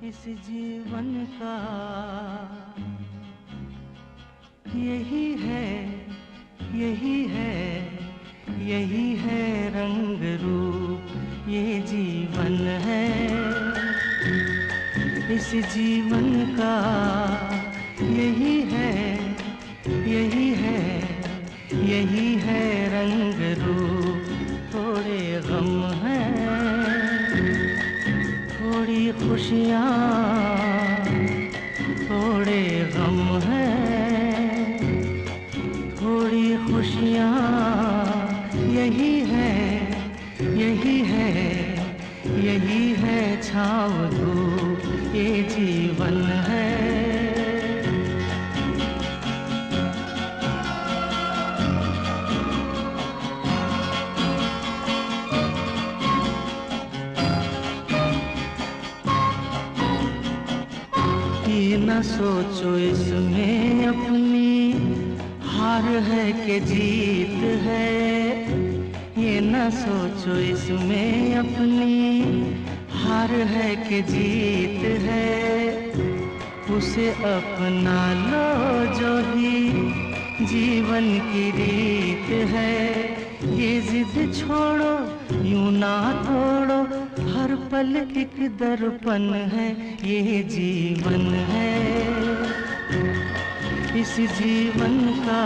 इस जीवन का यही है, यही है, यही है रंग रूप, ये जीवन है। इस जीवन का यही है, यही है, यही है रंग रूप। थोड़े गम हैं, थोड़ी खुशियाँ, थोड़े गम हैं, थोड़ी खुशियाँ। यही है, यही है, यही है छाँव धूप, ये जीवन है। ये न सोचो इसमें अपनी हार है कि जीत है, ये न सोचो इसमें अपनी हार है कि जीत है। उसे अपना लो जो भी जीवन की रीत है। ये जिद छोड़ो, यूं ना तोड़ो, हर पल एक दर्पण है, ये जीवन है। इस जीवन का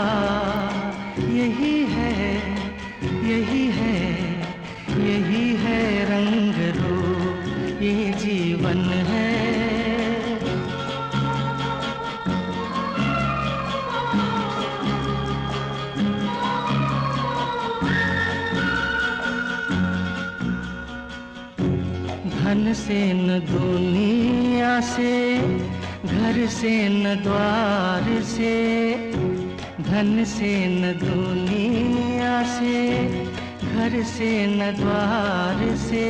यही है, यही है, यही है रंग रूप, ये जीवन है। धन से न दुनिया से, घर से न द्वार से, धन से न दुनिया से, घर से न द्वार से।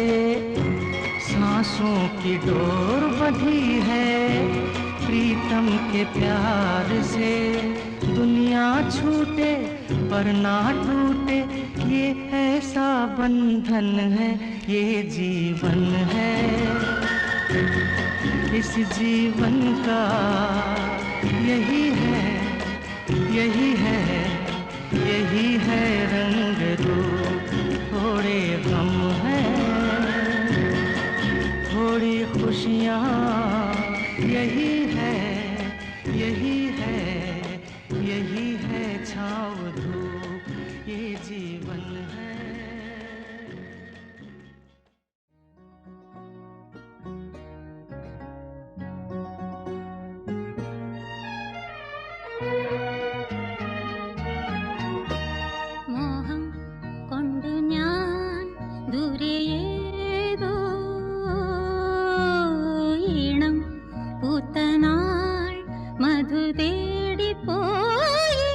सांसों की डोर बंधी है प्रीतम के प्यार से। दुनिया छूटे पर ना टूटे, ये ऐसा बंधन है, ये जीवन है। इस जीवन का यही है, यही है, यही है रंग रूप। थोड़े गम हैं, थोड़ी खुशियाँ। यही है, यही है, यही है छाँव धूप, ये जीवन है। മോഹം കൊണ്ടു ഞാൻ ദൂരെയേതോ ഈണം പൂത്ത നാൾ മധു തേടിപ്പോയി.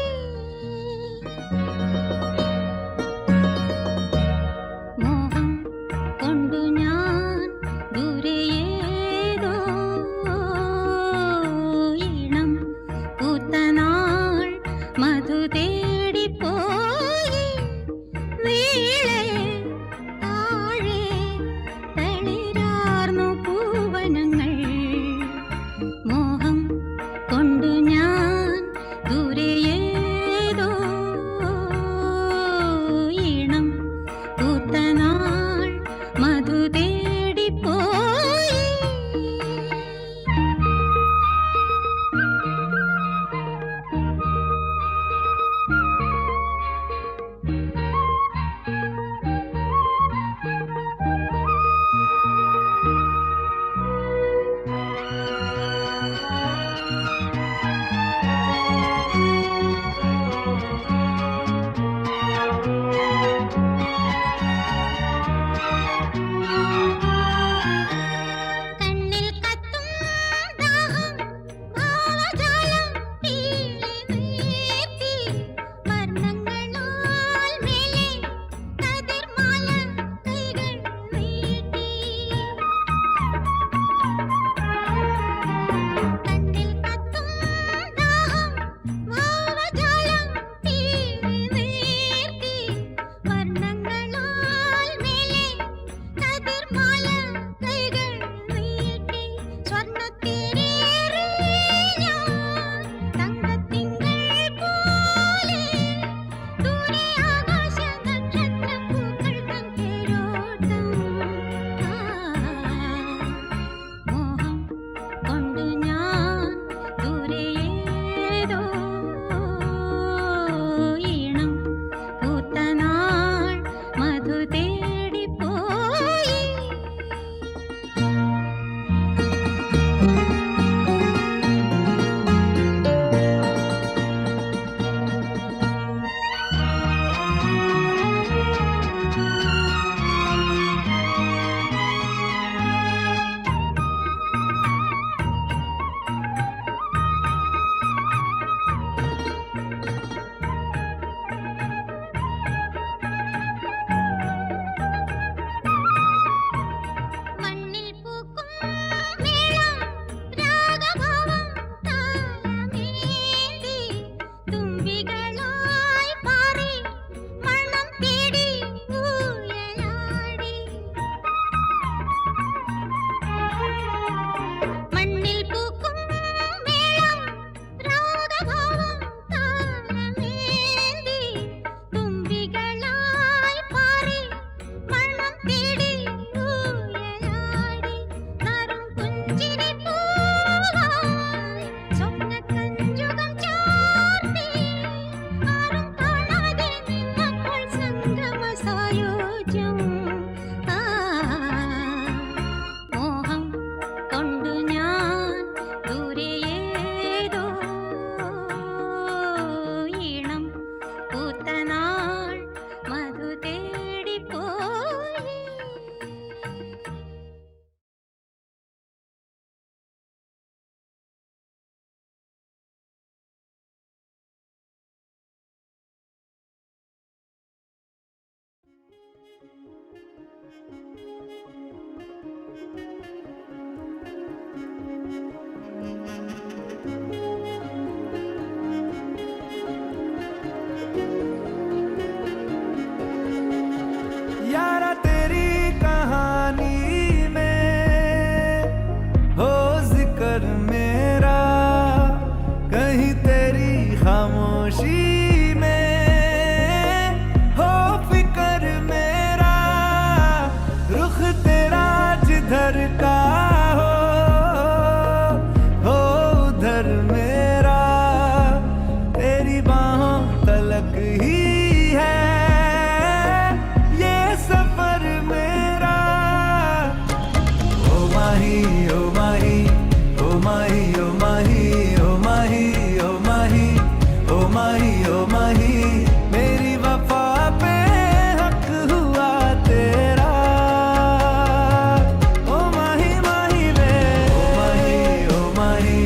यारा तेरी कहानी में हो जिक्र मेरा, कहीं तेरी खामोशी में हो फिक्र मेरा, रुख तेरा जिधर का हो उधर मेरा, तेरी बाहों तलक ही है ये सफर मेरा। ओ माही ओ माही ओ माही ओ माही ओ माही ओ माही ओ माही ओ माही, मेरी वफा पे हक हुआ तेरा। ओ माही माही वे ओ माही ओ माही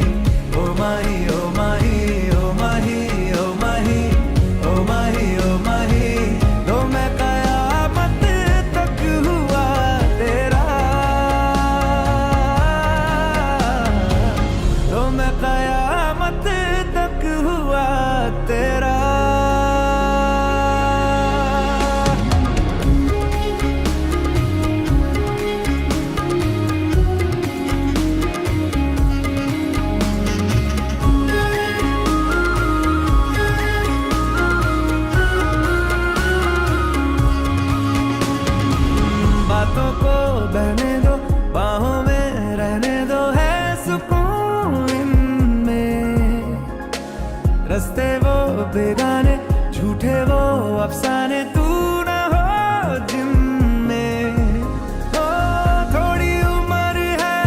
ओ माही ओ माही ओ माही ओ माही ओ माही ओ माही, तो मैं कयामत तक हुआ तेरा, तो मैं कयामत तक हुआ तेरा। बातों को बहने दो, बाहों में रहने दो, है सुकून इनमें। रस्ते वो बेगाने, झूठे वो अफसाने, तू न हो जिनमें। ओ थोड़ी उम्र है,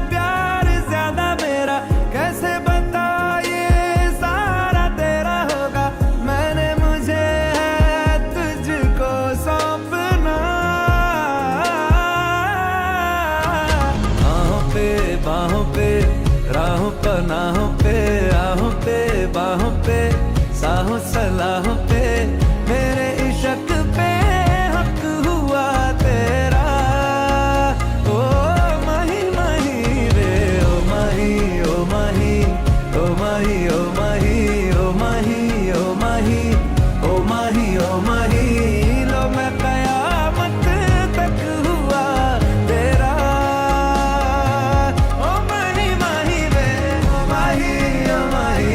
प्यार ज्यादा मेरा, कैसे बता ये सारा तेरा होगा। मैंने मुझे है तुझको सौंपना, बाहों पे राहों पनाहों पे, आहों पे बाहों पे, साहों सलाहों पे, मेरे इश्क पे हक हुआ तेरा। ओ माही माही रे ओ माही ओ माही ओ माही ओ माही ओ माही ओ माही ओ माही ओ माही, लो मैं कयामत तक हुआ तेरा। ओ माही माही वे ओ माही ओ माही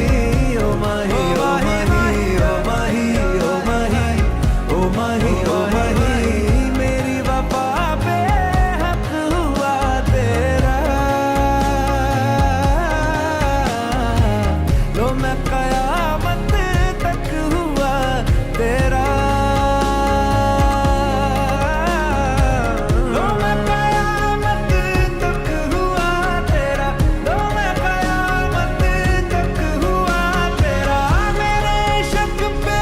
ओ माही ओ माही ओ माही ओ माही ओ माही ओ माही, मेरी वफा पे हक हुआ तेरा, लो मैं कयामत तक हुआ तेरा, लो मैं कयामत तक हुआ तेरा, लो मैं कयामत तक हुआ तेरा, मेरे इश्क पे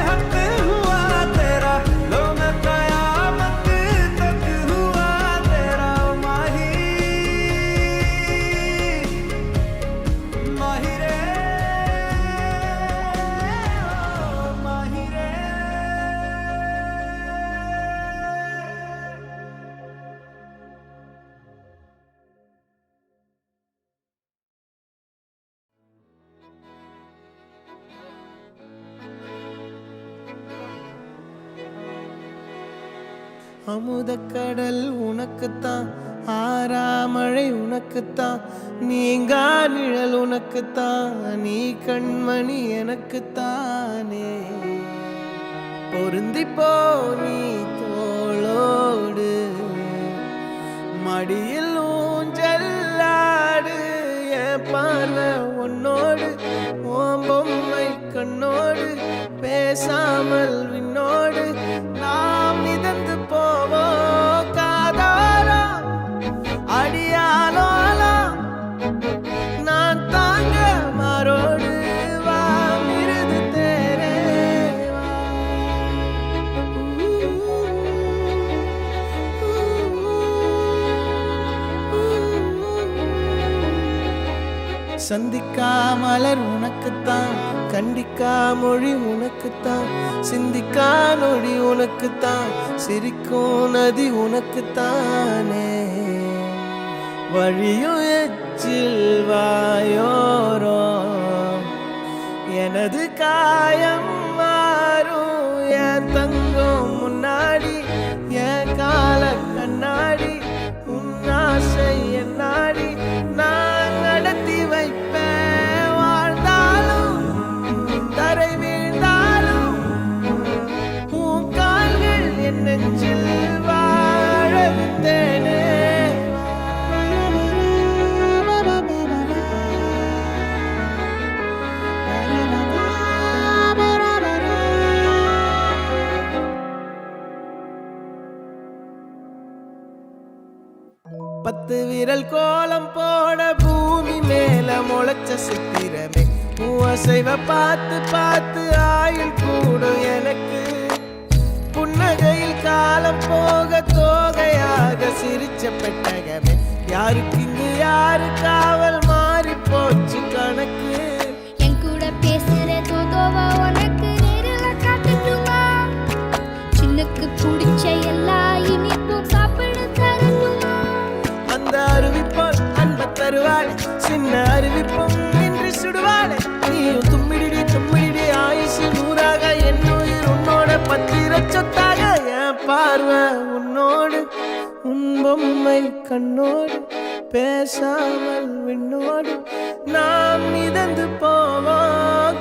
हक हुआ तेरा, लो मैं कयामत तक हुआ तेरा। ओ माही माही रे ओ माही रे। அமுதக்கடல் உனக்குத்தான், ஆறாமழை உனக்குத்தான், நீங்கா நிழல் உனக்குத்தான், நீ கண்மணி எனக்குத்தானே. பொருந்திப்போ நீ தோளோடு, மடியில் ஊஞ்சல்லாடு, என் பார்வை உன்னோடு, உன் பொம்மை கண்ணோடு, பேசாமல் விண்ணோடு நாம் மிதந்து போவோம் காதாரா அடியாலோலா, நான் தாங்க மாறோடு வா மிருது தேரே வா. சந்திக்கா மலர் உனக்குத்தான், கண்டிக்கா மொழி உனக்குத்தான், சிந்திக்கா நொடி உனக்குத்தான், சிரிக்கும் நதி உனக்குத்தானே. வழியும் எச்சில் வாயோரோ எனது காயம் மாறும், என் தங்கம் முன்னாடி என் கால கண்ணாடி, உன் ஆசை என் நாடி நான் நடத்தி வைப்பேன். வாழ்ந்தாலும் தரை வீழ்ந்தாலும் உன் கால்கள் என் நெஞ்சில் வாழ விட்டேனே. பத்து விரல் கோலம் போட பூமி மேல முளைச்ச சித்திரமே, அசைவ பார்த்து பார்த்து ஆயுள் கூடும் எனக்கு. புன்னகையில் காலம் போக தோகையாக சிரிச்ச பெட்டகமே, யாருக்கு இங்கு யாரு காவல் மாறி போச்சு கணக்கு. என் கூட பேசுற தோதோவா உனக்கு நேரில காட்டட்டுமா? சின்னுக்கு பிடிச்ச எல்லா இனிப்பும் சாப்பிட தரட்டுமா? அந்த அறிவிப்போல் அன்ப தருவாளே, சின்ன அறிவிப்பும் இன்று சுடுவாளே. நீயும் தும்மிடி தும்மிடி ஆயுசு நூறாக, என் உயிர் உன்னோட பத்திர சொத்தாக. என் பார்வை உன்னோடு, உன் பொம்மை கண்ணோடு, பேசாமல் விண்ணோடு நாம் மிதந்து போவோம்.